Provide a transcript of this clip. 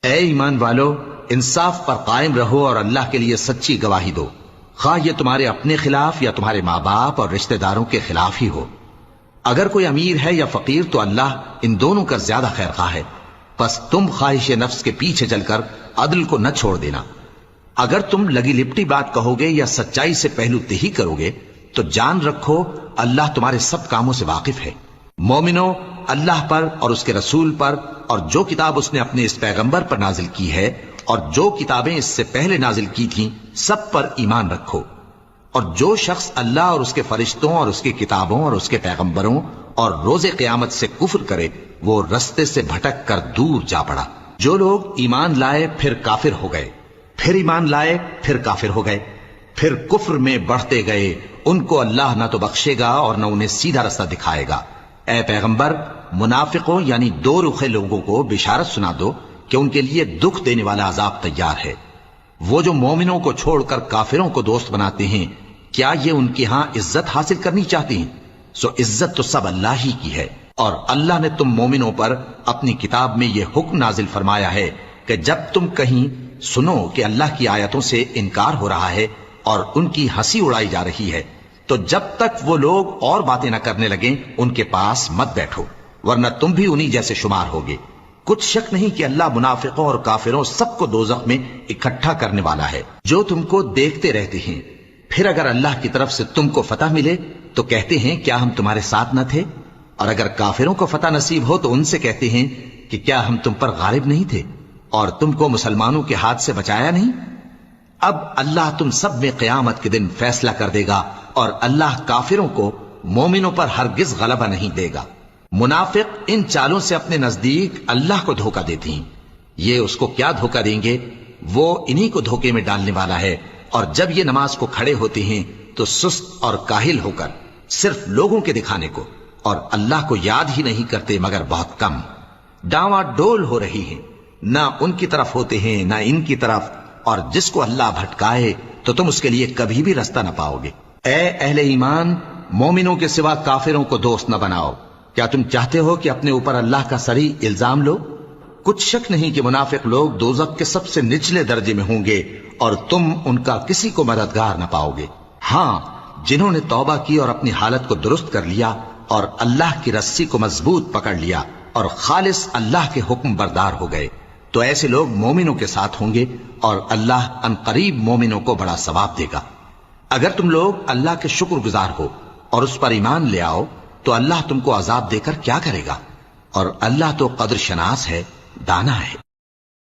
اے ایمان والو، انصاف پر قائم رہو اور اللہ کے لیے سچی گواہی دو، خواہ یہ تمہارے اپنے خلاف یا تمہارے ماں باپ اور رشتہ داروں کے خلاف ہی ہو۔ اگر کوئی امیر ہے یا فقیر تو اللہ ان دونوں کا زیادہ خیر خواہ ہے، پس تم خواہش نفس کے پیچھے چل کر عدل کو نہ چھوڑ دینا۔ اگر تم لگی لپٹی بات کہو گے یا سچائی سے پہلو تہی کرو گے تو جان رکھو اللہ تمہارے سب کاموں سے واقف ہے۔ مومنو، اللہ پر اور اس کے رسول پر اور جو کتاب اس نے اپنے اس پیغمبر پر نازل کی ہے اور جو کتابیں اس سے پہلے نازل کی تھیں سب پر ایمان رکھو، اور جو شخص اللہ اور اس کے فرشتوں اور اس کی کتابوں اور اس کے پیغمبروں اور روز قیامت سے کفر کرے وہ رستے سے بھٹک کر دور جا پڑا۔ جو لوگ ایمان لائے پھر کافر ہو گئے، پھر ایمان لائے پھر کافر ہو گئے، پھر کفر میں بڑھتے گئے، ان کو اللہ نہ تو بخشے گا اور نہ انہیں سیدھا رستہ دکھائے گا۔ اے پیغمبر، منافقوں یعنی دو رخے لوگوں کو بشارت سنا دو کہ ان کے لیے دکھ دینے والا عذاب تیار ہے۔ وہ جو مومنوں کو چھوڑ کر کافروں کو دوست بناتے ہیں، کیا یہ ان کے ہاں عزت حاصل کرنی چاہتے ہیں؟ سو عزت تو سب اللہ ہی کی ہے، اور اللہ نے تم مومنوں پر اپنی کتاب میں یہ حکم نازل فرمایا ہے کہ جب تم کہیں سنو کہ اللہ کی آیتوں سے انکار ہو رہا ہے اور ان کی ہنسی اڑائی جا رہی ہے تو جب تک وہ لوگ اور باتیں نہ کرنے لگیں ان کے پاس مت بیٹھو، ورنہ تم بھی انہی جیسے شمار ہوگے۔ کچھ شک نہیں کہ اللہ منافقوں اور کافروں سب کو دوزخ میں اکٹھا کرنے والا ہے جو تم کو دیکھتے رہتے ہیں۔ پھر اگر اللہ کی طرف سے تم کو فتح ملے تو کہتے ہیں کیا ہم تمہارے ساتھ نہ تھے، اور اگر کافروں کو فتح نصیب ہو تو ان سے کہتے ہیں کہ کیا ہم تم پر غالب نہیں تھے اور تم کو مسلمانوں کے ہاتھ سے بچایا نہیں۔ اب اللہ تم سب میں قیامت کے دن فیصلہ کر دے گا، اور اللہ کافروں کو مومنوں پر ہرگز غلبہ نہیں دے گا۔ منافق ان چالوں سے اپنے نزدیک اللہ کو دھوکہ دیتے ہیں، یہ اس کو کیا دھوکہ دیں گے، وہ انہی کو دھوکے میں ڈالنے والا ہے۔ اور جب یہ نماز کو کھڑے ہوتے ہیں تو سست اور کاہل ہو کر صرف لوگوں کے دکھانے کو اور اللہ کو یاد ہی نہیں کرتے مگر بہت کم۔ ڈاواں ڈول ہو رہی ہیں، نہ ان کی طرف ہوتے ہیں نہ ان کی طرف، اور جس کو اللہ بھٹکائے تو تم اس کے لیے کبھی بھی رستہ نہ پاؤ گے۔ اے اہل ایمان، مومنوں کے سوا کافروں کو دوست نہ بناؤ۔ کیا تم چاہتے ہو کہ اپنے اوپر اللہ کا صریح الزام لو؟ کچھ شک نہیں کہ منافق لوگ دوزخ کے سب سے نچلے درجے میں ہوں گے اور تم ان کا کسی کو مددگار نہ پاؤ گے۔ ہاں، جنہوں نے توبہ کی اور اپنی حالت کو درست کر لیا اور اللہ کی رسی کو مضبوط پکڑ لیا اور خالص اللہ کے حکم بردار ہو گئے تو ایسے لوگ مومنوں کے ساتھ ہوں گے، اور اللہ عنقریب مومنوں کو بڑا ثواب دے گا۔ اگر تم لوگ اللہ کے شکر گزار ہو اور اس پر ایمان لے آؤ تو اللہ تم کو عذاب دے کر کیا کرے گا، اور اللہ تو قدر شناس ہے، دانا ہے۔